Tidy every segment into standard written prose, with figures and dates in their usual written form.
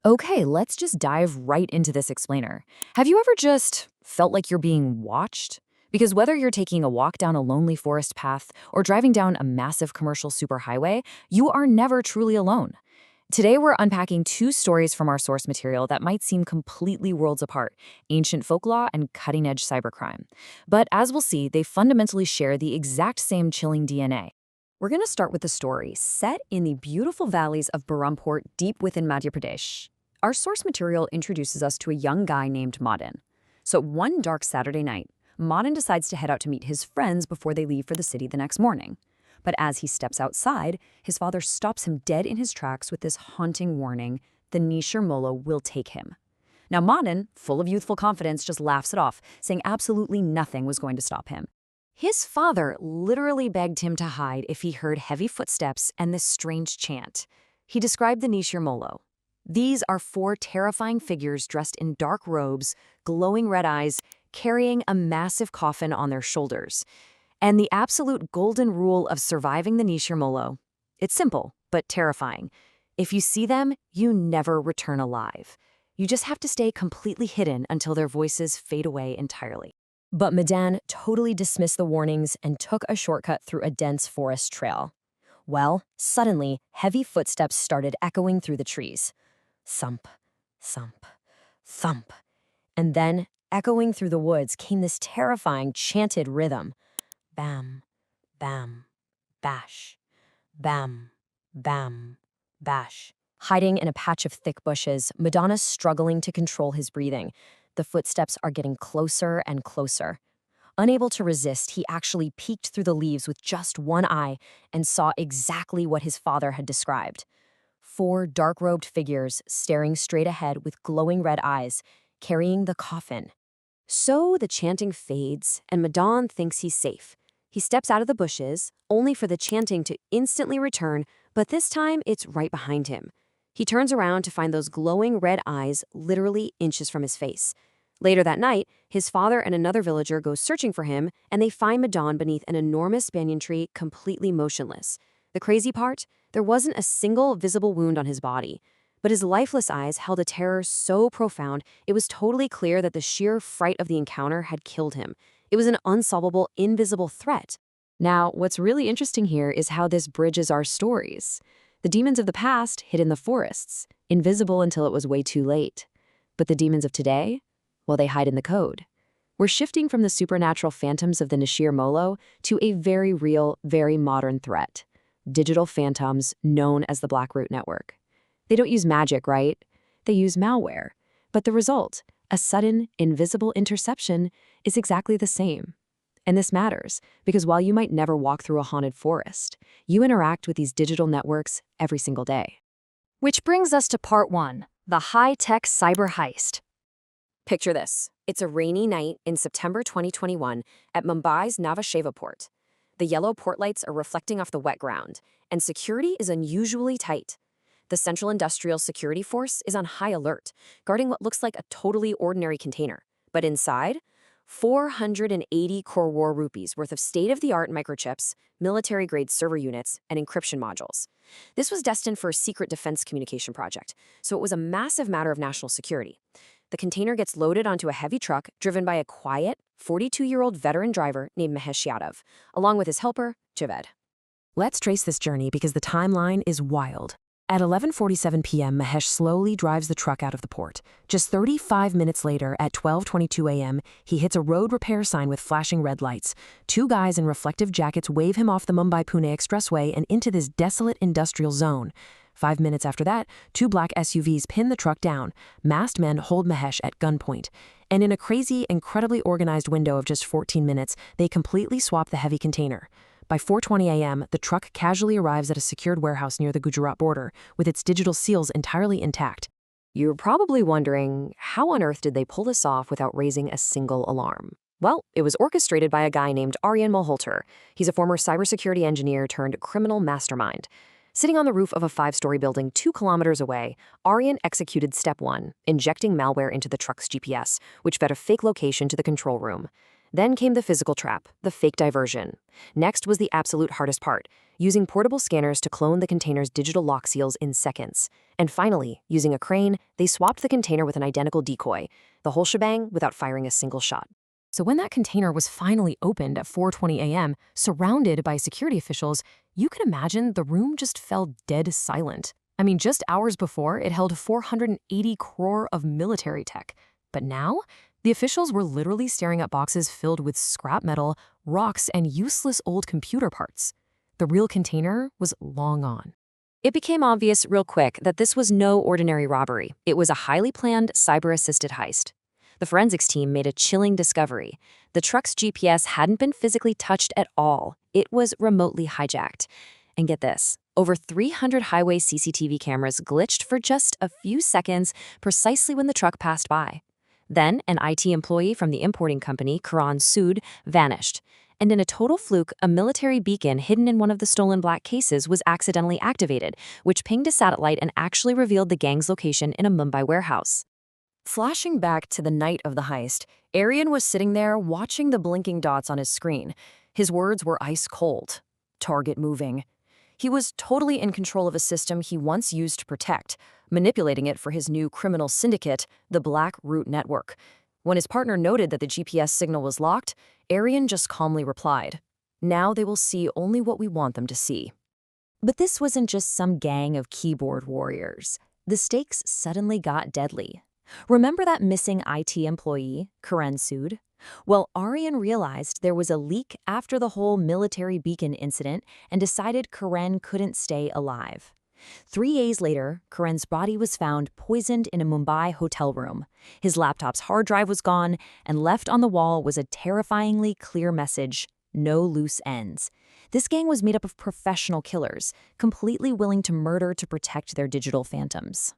Okay, let's just dive right into this explainer. Have you ever just felt like you're being watched? Because whether you're taking a walk down a lonely forest path or driving down a massive commercial superhighway, you are never truly alone. Today, we're unpacking two stories from our source material that might seem completely worlds apart: ancient folklore and cutting edge cybercrime. But as we'll see, they fundamentally share the exact same chilling DNA. We're going to start with the story set in the beautiful valleys of Berhampur deep within Madhya Pradesh. Our source material introduces us to a young guy named Madan. So one dark Saturday night, Madan decides to head out to meet his friends before they leave for the city the next morning. But as he steps outside, his father stops him dead in his tracks with this haunting warning: the Nishir Molo will take him. Now Madan, full of youthful confidence, just laughs it off, saying absolutely nothing was going to stop him. His father literally begged him to hide if he heard heavy footsteps and this strange chant. He described the Nishir Molo. These are four terrifying figures dressed in dark robes, glowing red eyes, carrying a massive coffin on their shoulders. And the absolute golden rule of surviving the Nishir Molo: it's simple, but terrifying. If you see them, you never return alive. You just have to stay completely hidden until their voices fade away entirely. But Madan totally dismissed the warnings and took a shortcut through a dense forest trail. Well, suddenly, heavy footsteps started echoing through the trees. Thump, thump, thump. And then, echoing through the woods, came this terrifying chanted rhythm. Bam, bam, bash. Bam, bam, bash. Hiding in a patch of thick bushes, Madonna's struggling to control his breathing. The footsteps are getting closer and closer. Unable to resist, he actually peeked through the leaves with just one eye and saw exactly what his father had described. Four dark-robed figures staring straight ahead with glowing red eyes, carrying the coffin. So the chanting fades, and Madan thinks he's safe. He steps out of the bushes, only for the chanting to instantly return, but this time it's right behind him. He turns around to find those glowing red eyes literally inches from his face. Later that night, his father and another villager go searching for him, and they find Madan beneath an enormous banyan tree, completely motionless. The crazy part? There wasn't a single visible wound on his body. But his lifeless eyes held a terror so profound, it was totally clear that the sheer fright of the encounter had killed him. It was an unsolvable, invisible threat. Now, what's really interesting here is how this bridges our stories. The demons of the past hid in the forests, invisible until it was way too late. But the demons of today? Well, they hide in the code. We're shifting from the supernatural phantoms of the Nishir Molo to a very real, very modern threat: digital phantoms known as the Blackroot Network. They don't use magic, right? They use malware. But the result, a sudden, invisible interception, is exactly the same. And this matters, because while you might never walk through a haunted forest, you interact with these digital networks every single day. Which brings us to part one, the high-tech cyber heist. Picture this. It's a rainy night in September 2021 at Mumbai's Navasheva port. The yellow port lights are reflecting off the wet ground, and security is unusually tight. The Central Industrial Security Force is on high alert, guarding what looks like a totally ordinary container. But inside, 480 Crore rupees worth of state-of-the-art microchips, military-grade server units, and encryption modules. This was destined for a secret defense communication project, so it was a massive matter of national security. The container gets loaded onto a heavy truck driven by a quiet, 42-year-old veteran driver named Mahesh Yadav, along with his helper, Javed. Let's trace this journey because the timeline is wild. At 11:47 p.m., Mahesh slowly drives the truck out of the port. Just 35 minutes later, at 12:22 a.m., he hits a road repair sign with flashing red lights. Two guys in reflective jackets wave him off the Mumbai-Pune expressway and into this desolate industrial zone. 5 minutes after that, two black SUVs pin the truck down. Masked men hold Mahesh at gunpoint. And in a crazy, incredibly organized window of just 14 minutes, they completely swap the heavy container. By 4:20 a.m., the truck casually arrives at a secured warehouse near the Gujarat border, with its digital seals entirely intact. You're probably wondering, how on earth did they pull this off without raising a single alarm? Well, it was orchestrated by a guy named Aryan Malhotra. He's a former cybersecurity engineer turned criminal mastermind. Sitting on the roof of a 5-story building 2 kilometers away, Aryan executed step 1, injecting malware into the truck's GPS, which fed a fake location to the control room. Then came the physical trap, the fake diversion. Next was the absolute hardest part, using portable scanners to clone the container's digital lock seals in seconds. And finally, using a crane, they swapped the container with an identical decoy, the whole shebang without firing a single shot. So when that container was finally opened at 4:20 a.m., surrounded by security officials, you could imagine the room just fell dead silent. I mean, just hours before, it held 480 crore of military tech. But now, the officials were literally staring at boxes filled with scrap metal, rocks, and useless old computer parts. The real container was long gone. It became obvious real quick that this was no ordinary robbery. It was a highly planned, cyber-assisted heist. The forensics team made a chilling discovery. The truck's GPS hadn't been physically touched at all. It was remotely hijacked. And get this, over 300 highway CCTV cameras glitched for just a few seconds precisely when the truck passed by. Then, an IT employee from the importing company, Crore, vanished. And in a total fluke, a military beacon hidden in one of the stolen black cases was accidentally activated, which pinged a satellite and actually revealed the gang's location in a Mumbai warehouse. Flashing back to the night of the heist, Aryan was sitting there watching the blinking dots on his screen. His words were ice cold. Target moving. He was totally in control of a system he once used to protect, manipulating it for his new criminal syndicate, the Black Root Network. When his partner noted that the GPS signal was locked, Aryan just calmly replied, "Now they will see only what we want them to see." But this wasn't just some gang of keyboard warriors. The stakes suddenly got deadly. Remember that missing IT employee, Crore? Well, Aryan realized there was a leak after the whole military beacon incident and decided Crore couldn't stay alive. 3 days later, Core's body was found poisoned in a Mumbai hotel room. His laptop's hard drive was gone, and left on the wall was a terrifyingly clear message: no loose ends. This gang was made up of professional killers, completely willing to murder to protect their digital phantoms.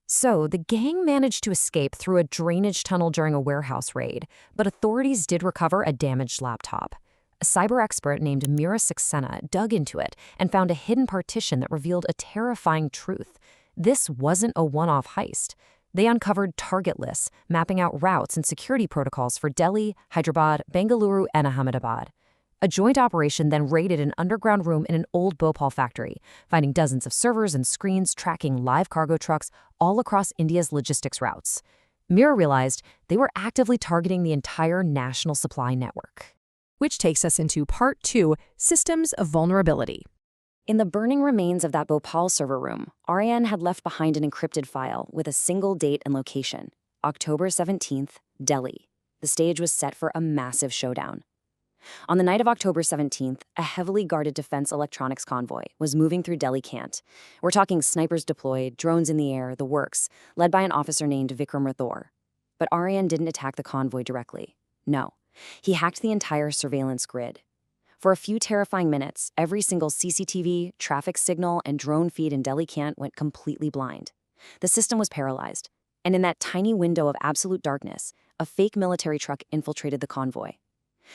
So, the gang managed to escape through a drainage tunnel during a warehouse raid, but authorities did recover a damaged laptop. A cyber expert named Meera Saxena dug into it and found a hidden partition that revealed a terrifying truth. This wasn't a one-off heist. They uncovered target lists, mapping out routes and security protocols for Delhi, Hyderabad, Bengaluru, and Ahmedabad. A joint operation then raided an underground room in an old Bhopal factory, finding dozens of servers and screens tracking live cargo trucks all across India's logistics routes. Meera realized they were actively targeting the entire national supply network. Which takes us into Part 2, Systems of Vulnerability. In the burning remains of that Bhopal server room, Aryan had left behind an encrypted file with a single date and location: October 17th, Delhi. The stage was set for a massive showdown. On the night of October 17th, a heavily guarded defense electronics convoy was moving through Delhi Cant. We're talking snipers deployed, drones in the air, the works, led by an officer named Vikram Rathore. But Aryan didn't attack the convoy directly. No, he hacked the entire surveillance grid. For a few terrifying minutes, every single CCTV, traffic signal, and drone feed in Delhi Cant went completely blind. The system was paralyzed, and in that tiny window of absolute darkness, a fake military truck infiltrated the convoy.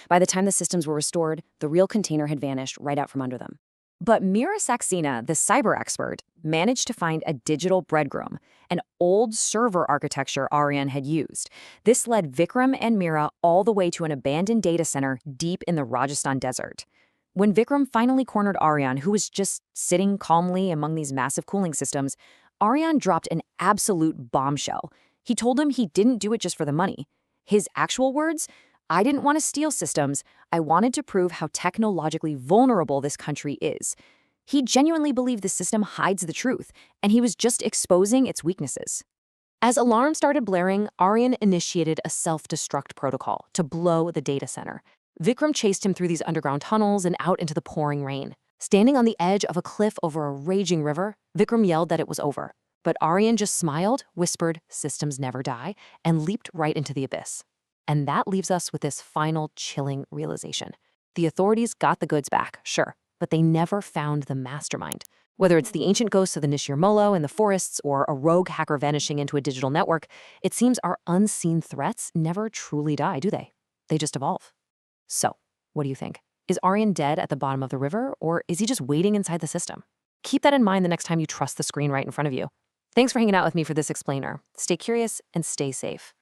By the time the systems were restored, the real container had vanished right out from under them. But Meera Saxena, the cyber expert, managed to find a digital breadcrumb, an old server architecture Aryan had used. This led Vikram and Meera all the way to an abandoned data center deep in the Rajasthan desert. When Vikram finally cornered Aryan, who was just sitting calmly among these massive cooling systems, Aryan dropped an absolute bombshell. He told him he didn't do it just for the money. His actual words: "I didn't want to steal systems. I wanted to prove how technologically vulnerable this country is." He genuinely believed the system hides the truth, and he was just exposing its weaknesses. As alarms started blaring, Aryan initiated a self-destruct protocol to blow the data center. Vikram chased him through these underground tunnels and out into the pouring rain. Standing on the edge of a cliff over a raging river, Vikram yelled that it was over. But Aryan just smiled, whispered, "Systems never die," and leaped right into the abyss. And that leaves us with this final chilling realization. The authorities got the goods back, sure, but they never found the mastermind. Whether it's the ancient ghosts of the Nishir Molo in the forests or a rogue hacker vanishing into a digital network, it seems our unseen threats never truly die, do they? They just evolve. So, what do you think? Is Aryan dead at the bottom of the river, or is he just waiting inside the system? Keep that in mind the next time you trust the screen right in front of you. Thanks for hanging out with me for this explainer. Stay curious and stay safe.